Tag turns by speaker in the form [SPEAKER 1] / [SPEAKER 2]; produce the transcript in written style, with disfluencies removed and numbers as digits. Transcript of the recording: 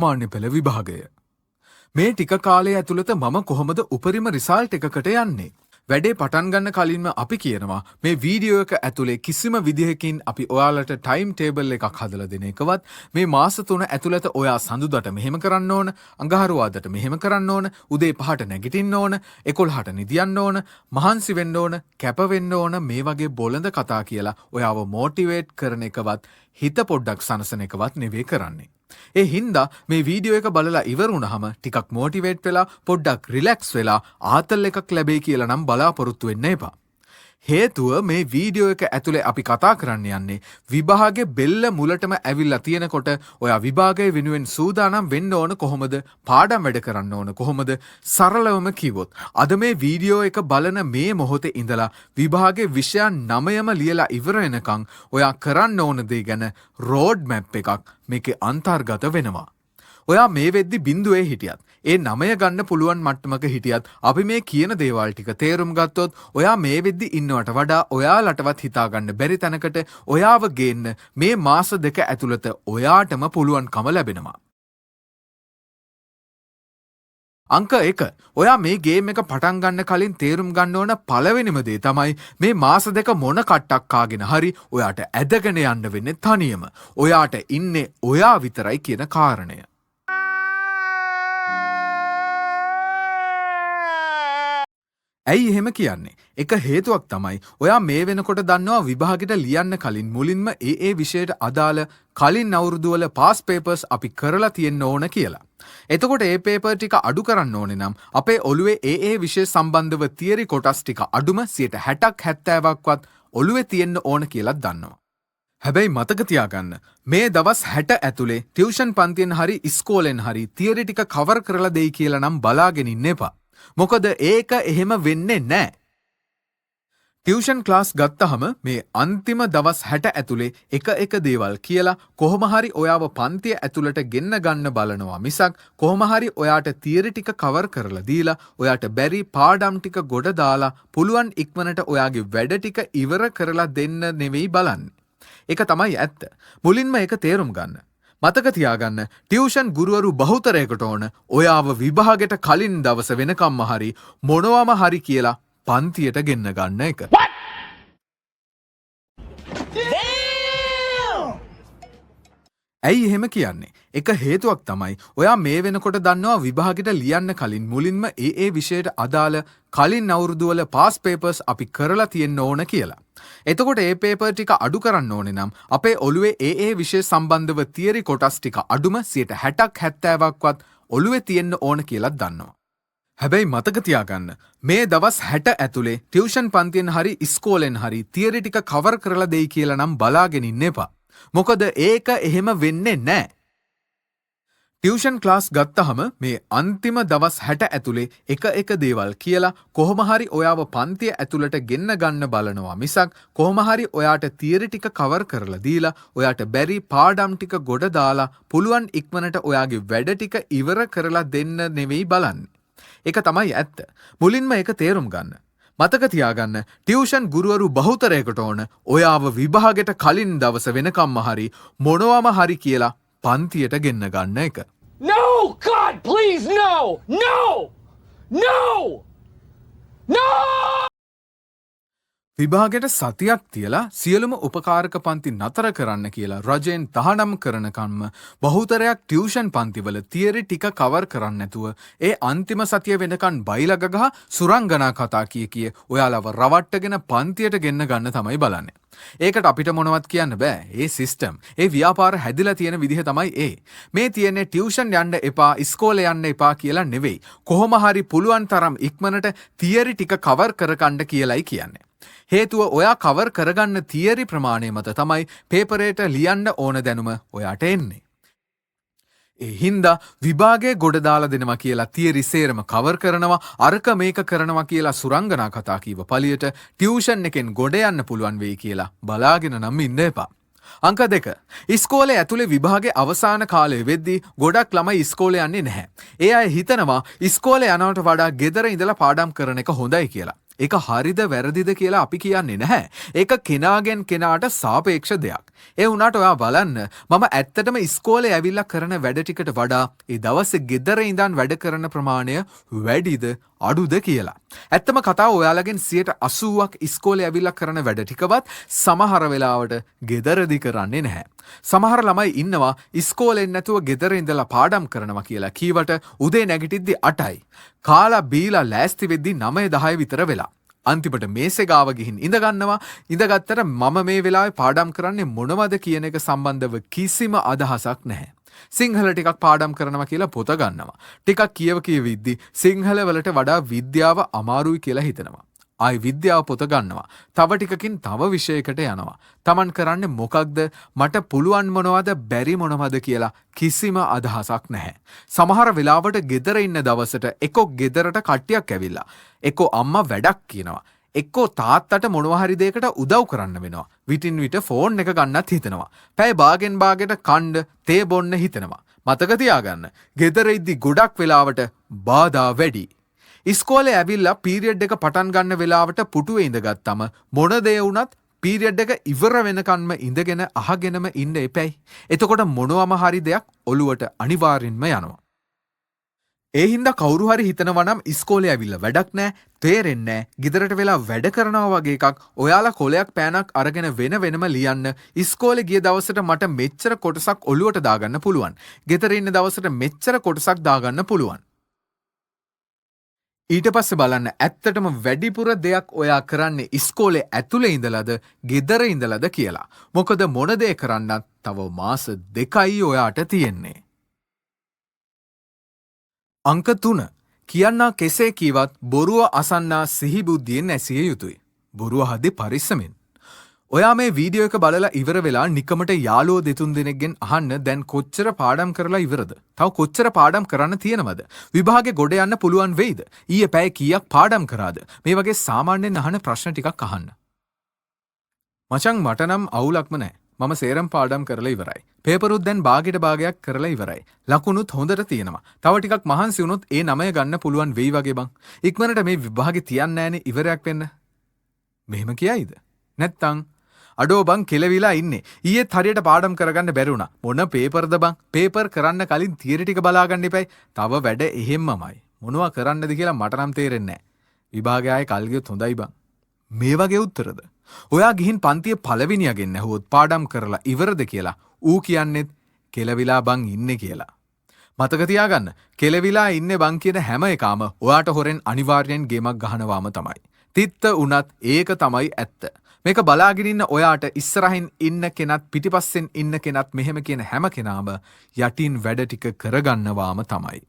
[SPEAKER 1] මාන්‍ය පෙළ විභාගය. මේ ටික කාලය ඇතුළත මම කොහොමද උපරිම රිසල්ට් එකකට යන්නේ? වැඩේ පටන් ගන්න කලින්ම අපි කියනවා මේ වීඩියෝ එක ඇතුලේ කිසිම විදිහකින් අපි ඔයාලට ටයිම් ටේබල් එකක් හදලා දෙන එකවත් මේ මාස 3 ඇතුළත ඔයා සඳුදාට මෙහෙම කරන්න ඕන, අඟහරුවාදට මෙහෙම කරන්න ඕන, උදේ 5ට නැගිටින්න ඕන, 11ට නිදියන්න ඕන, මහන්සි වෙන්න ඕන, කැප වෙන්න ඕන මේ වගේ බොළඳ කතා කියලා ඔයාව මොටිවේට් කරන එකවත් හිත පොඩ්ඩක් සනසන එකවත් නෙවෙයි කරන්නේ. ඒ හින්දා මේ වීඩියෝ එක බලලා ඉවර වුණාම ටිකක් මොටිවේට් වෙලා පොඩ්ඩක් රිලැක්ස් වෙලා ආතල් එකක් ලැබෙයි කියලා නම් බලාපොරොත්තු වෙන්න එපා. හේතුව මේ වීඩියෝ එක ඇතුලේ අපි කතා කරන්න යන්නේ විභාගේ බෙල්ල මුලටම ඇවිල්ලා තියෙනකොට ඔයා විභාගයේ වෙනුවෙන් සූදානම් වෙන්න ඕන කොහොමද, පාඩම් වැඩ කරන්න ඕන කොහොමද, සරලවම කිව්වොත් අද මේ වීඩියෝ එක බලන මේ මොහොතේ ඉඳලා විභාගේ විෂයන් 9ම ලියලා ඉවර වෙනකන් ඔයා කරන්න ඕන දේ ගැන රෝඩ් මැප් එකක් මේකේ අන්තර්ගත වෙනවා. ඔයා මේ වෙද්දි බිඳුවේ හිටියත් ඒ 9 ගන්න පුළුවන් මට්ටමක හිටියත් අපි මේ කියන දේවල් ටික තේරුම් ගත්තොත් ඔයා මේ වෙද්දි ඉන්නවට වඩා ඔයාලටවත් හිතා ගන්න බැරි තැනකට ඔයාව ගේන්න මේ මාස දෙක ඇතුළත ඔයාටම පුළුවන්කම ලැබෙනවා. අංක 1. ඔයා මේ ගේම් එක පටන් ගන්න කලින් තේරුම් ගන්න ඕන පළවෙනිම දේ තමයි මේ මාස දෙක මොන කට්ටක් කාගෙන හරි ඔයාට ඇදගෙන යන්න වෙන්නේ තනියම. ඔයාට ඉන්නේ ඔයා විතරයි කියන කාරණය. ඇයි එහෙම කියන්නේ? එක හේතුවක් තමයි ඔයා මේ වෙනකොට දන්නවා විභාගෙට ලියන්න කලින් මුලින්ම ඒ විෂයට අදාළ කලින් අවුරුදු වල පාස් පේපර්ස් අපි කරලා තියෙන්න ඕන කියලා. එතකොට ඒ පේපර් ටික අඩු කරන්න ඕනේ නම් අපේ ඔළුවේ ඒ විෂය සම්බන්ධව තියරි කොටස් ටික අඩුම 60ක් 70ක්වත් ඔළුවේ තියෙන්න ඕන කියලා දන්නවා. හැබැයි මතක තියාගන්න මේ දවස් 60 ඇතුලේ ටියුෂන් පන්තියෙන් හරි ඉස්කෝලෙන් හරි තියරි ටික කවර් කරලා දෙයි කියලා නම් බලාගෙන ඉන්න එපා. මොකද ඒක එහෙම වෙන්නේ නැහැ. ටියුෂන් ක්ලාස් ගත්තහම මේ අන්තිම දවස් 60 ඇතුලේ එක දේවල් කියලා කොහොම හරි ඔයාව පන්තිය ඇතුළට ගෙන්න ගන්න බලනවා මිසක් කොහොම හරි ඔයාට තියරි ටික කවර් කරලා දීලා ඔයාට බැරි පාඩම් ටික ගොඩ දාලා පුළුවන් ඉක්මනට ඔයාගේ වැඩ ටික ඉවර කරලා දෙන්න නෙවෙයි බලන්නේ. ඒක තමයි ඇත්ත. මුලින්ම ඒක තේරුම් ගන්න. මතක තියාගන්න ටියුෂන් ගුරුවරු බහුතරයකට ඕන ඔයාව විභාගෙට කලින් දවස වෙනකම්ම හරි මොනවම හරි කියලා පන්තියට ගෙන්න ගන්න එක. ඇයි එහෙම කියන්නේ? එක හේතුවක් තමයි ඔයා මේ වෙනකොට දන්නවා විභාගෙට ලියන්න කලින් මුලින්ම ඒ විෂයට අදාළ කලින් අවුරුදු වල පාස් පේපර්ස් අපි කරලා තියෙන්න ඕන කියලා. එතකොට ඒ පේපර් ටික අඩු කරන්න ඕනේ නම් අපේ ඔළුවේ ඒ විෂය සම්බන්ධව තියරි කොටස් ටික අඩුම 60ක් 70ක්වත් ඔළුවේ තියෙන්න ඕන කියලා දන්නවා. හැබැයි මතක තියාගන්න මේ දවස් 60 ඇතුලේ ටියුෂන් පන්තියෙන් හරි ඉස්කෝලෙන් හරි තියරි ටික කවර් කරලා දෙයි කියලා නම් බලාගෙන ඉන්න එපා. මොකද ඒක එහෙම වෙන්නේ නැහැ. ටියුෂන් ක්ලාස් ගත්තහම මේ අන්තිම දවස් 60 ඇතුලේ එක දේවල් කියලා කොහොම හරි ඔයාව පන්තිය ඇතුළට ගෙන්න ගන්න බලනවා මිසක් කොහොම හරි ඔයාට තියරි ටික කවර් කරලා දීලා ඔයාට බැරි පාඩම් ටික ගොඩ දාලා පුළුවන් ඉක්මනට ඔයාගේ වැඩ ටික ඉවර කරලා දෙන්න නෙවෙයි බලන්නේ. ඒක තමයි ඇත්ත. මුලින්ම ඒක තේරුම් ගන්න. මතක තියාගන්න ටියුෂන් ගුරුවරු බහුතරයකට ඕන ඔයාව විභාගෙට කලින් දවස වෙනකම්ම හරි මොනවම හරි කියලා පන්තියට ගෙන්න ගන්න එක.
[SPEAKER 2] No! God, please, no! No! No! No!
[SPEAKER 1] විභාගෙට සතියක් තියලා සියලුම උපකාරක පන්ති නතර කරන්න කියලා රජයෙන් තහනම් කරනකම්ම බහුතරයක් ටියුෂන් පන්තිවල තියරි ටික කවර් කරන්න නැතුව ඒ අන්තිම සතිය වෙනකන් බයිලා ගගහ සුරංගනා කතා කිය ඔයාලව රවට්ටගෙන පන්තියට ගෙන්න ගන්න තමයි බලන්නේ. ඒකට අපිට මොනවත් කියන්න බෑ. ඒ සිස්ටම්, ඒ ව්‍යාපාර හැදිලා තියෙන විදිහ තමයි ඒ. මේ තියෙන්නේ ටියුෂන් යන්න එපා, ඉස්කෝලේ යන්න එපා කියලා නෙවෙයි. කොහොම හරි පුළුවන් තරම් ඉක්මනට තියරි ටික කවර් කරගන්න කියලායි කියන්නේ. හේතුව ඔයා කවර් කරගන්න තියරි ප්‍රමාණය මත තමයි පේපරේට ලියන්න ඕන දැනුම ඔයාට එන්නේ. ඒ හින්දා විභාගයේ ගොඩ දාලා දෙනවා කියලා තියරි සේරම කවර් කරනවා, අරක මේක කරනවා කියලා සුරංගනා කතා කීව පළියට ටියුෂන් එකෙන් ගොඩ යන්න පුළුවන් වෙයි කියලා බලාගෙන නම් ඉන්න එපා. අංක 2. ඉස්කෝලේ ඇතුලේ විභාගේ අවසාන කාලය වෙද්දී ගොඩක් ළමයි ඉස්කෝලේ යන්නේ නැහැ. ඒ අය හිතනවා ඉස්කෝලේ යනවට වඩා ගෙදර ඉඳලා පාඩම් කරන එක හොඳයි කියලා. ඒක හරිද වැරදිද කියලා අපි කියන්නේ නැහැ. ඒක කෙනාගෙන් කෙනාට සාපේක්ෂ දෙයක්. ඒ වුණාට ඔයා බලන්න මම ඇත්තටම ඉස්කෝලේ ඇවිල්ලා කරන වැඩ ටිකට වඩා ඒ දවසේ ගෙදර ඉඳන් වැඩ කරන ප්‍රමාණය වැඩිද අඩුද කියලා. ඇත්තම කතාව ඔයාලගෙන් 80%ක් ඉස්කෝලේ ඇවිල්ලා කරන වැඩ ටිකවත් සමහර වෙලාවට ගෙදරදී කරන්නේ නැහැ. සමහර ළමයි ඉන්නවා ඉස්කෝලෙන් නැතුව ගෙදර ඉඳලා පාඩම් කරනවා කියලා කීවට උදේ නැගිටිද්දි 8යි. කාලා බීලා ලෑස්ති වෙද්දි 9-10 විතර වෙලා. අන්තිමට මේසේ ගාව ගිහින් ඉඳගන්නවා. ඉඳගත්තට මම මේ වෙලාවේ පාඩම් කරන්නේ මොනවද කියන එක සම්බන්ධව කිසිම අදහසක් නැහැ. සිංහල ටිකක් පාඩම් කරනවා කියලා පොත ගන්නවා. ටිකක් කියවිද්දි සිංහල වලට වඩා විද්‍යාව අමාරුයි කියලා හිතනවා. ආයි විද්‍යාව පොත ගන්නවා. තව ටිකකින් තව විෂයකට යනවා. Taman කරන්නේ මොකක්ද? මට පුළුවන් මොනවද බැරි මොනවද කියලා කිසිම අදහසක් නැහැ. සමහර වෙලාවට ගෙදර ඉන්න දවසට එක්කෝ ගෙදරට කට්ටියක් ඇවිල්ලා එක්කෝ අම්මා වැඩක් කියනවා. එක්කෝ තාත්තට මොනවා හරි දෙයකට උදව් කරන්න වෙනවා. විටින් විට ෆෝන් එක ගන්නත් හිතනවා. පැය භාගෙන් භාගයට කණ්ඩ තේ බොන්න හිතනවා. මතක තියාගන්න. ගෙදර ඉද්දි ගොඩක් වෙලාවට බාධා වැඩි. ඉස්කෝලේ ඇවිල්ලා පීරියඩ් එක පටන් ගන්න වෙලාවට පුටුවේ ඉඳගත්තම මොන දේ වුණත් පීරියඩ් එක ඉවර වෙනකන්ම ඉඳගෙන අහගෙනම ඉන්න එපැයි. එතකොට මොනවම හරි දෙයක් ඔලුවට අනිවාර්යෙන්ම යනවා. ඒ හින්දා කවුරු හරි හිතනවා නම් ඉස්කෝලේ ඇවිල්ලා වැඩක් නැහැ, තේරෙන්නේ නැහැ, ගෙදරට වෙලා වැඩ කරනවා වගේ එකක් ඔයාලා කොලයක් පෑනක් අරගෙන වෙනම ලියන්න. ඉස්කෝලේ ගිය දවසට මට මෙච්චර කොටසක් ඔලුවට දාගන්න පුළුවන්. ගෙදර ඉන්න දවසට මෙච්චර කොටසක් දාගන්න පුළුවන්. ඊට පස්සේ බලන්න ඇත්තටම වැඩිපුර දෙයක් ඔයා කරන්නේ ඉස්කෝලේ ඇතුලේ ඉඳලාද ගෙදර ඉඳලාද කියලා. මොකද මොන දේ කරන්නත් තව මාස 2යි ඔයාට තියෙන්නේ. අංක 3 කියන්නා කෙසේ කීවත් බොරුව අසන්නා සිහි බුද්ධියෙන් ඇසිය යුතුයි. බොරුව හදේ පරිස්සමෙන්. ඔයා මේ වීඩියෝ එක බලලා ඉවර වෙලා නිකමට යාළුවෝ දෙතුන් දෙනෙක්ගෙන් අහන්න දැන් කොච්චර පාඩම් කරලා ඉවරද? තව කොච්චර පාඩම් කරන්න තියෙනවද? විභාගේ ගොඩ යන්න පුළුවන් වෙයිද? ඊයේ පැය කීයක් පාඩම් කරාද? මේ වගේ සාමාන්‍යයෙන් අහන ප්‍රශ්න ටිකක් අහන්න. මචං මට නම් අවුලක්ම නැහැ. මම සේරම පාඩම් කරලා ඉවරයි. පේපරුත් දැන් භාගයට භාගයක් කරලා ඉවරයි. ලකුණුත් හොඳට තියෙනවා. තව ටිකක් මහන්සි වුණොත් ඒ 9 ගන්න පුළුවන් වෙයි වගේ බං. ඉක්මනට මේ විභාගේ තියන්නේ නැහනේ ඉවරයක් වෙන්න. මෙහෙම කියයිද? නැත්තම් අඩෝ බං කෙලවිලා ඉන්නේ. ඊයේත් හරියට පාඩම් කරගන්න බැරි වුණා. මොන පේපර්ද බං? පේපර් කරන්න කලින් තියරි ටික බලාගන්න එපයි. තව වැඩ එහෙම්මමයි. මොනවා කරන්නද කියලා මට නම් තේරෙන්නේ නැහැ. විභාගය ආයේ කල් ගියොත් හොඳයි බං. මේ වගේ උත්තරද? ඔයා ගිහින් පන්තියේ පළවෙනියගෙන් ඇහුවොත් පාඩම් කරලා ඉවරද කියලා ඌ කියන්නේත් කෙලවිලා බං ඉන්නේ කියලා. මතක තියාගන්න. කෙලවිලා ඉන්නේ බං කියන හැම එකම ඔයාට හොරෙන් අනිවාර්යෙන් ගේමක් ගහනවාම තමයි. තිත්ත උනත් ඒක තමයි ඇත්ත. මේක බලාගෙන ඉන්න ඔයාට ඉස්සරහින් ඉන්න කෙනත් පිටිපස්සෙන් ඉන්න කෙනත් මෙහෙම කියන හැම කෙනාම යටින් වැඩ ටික කරගන්නවාම තමයි.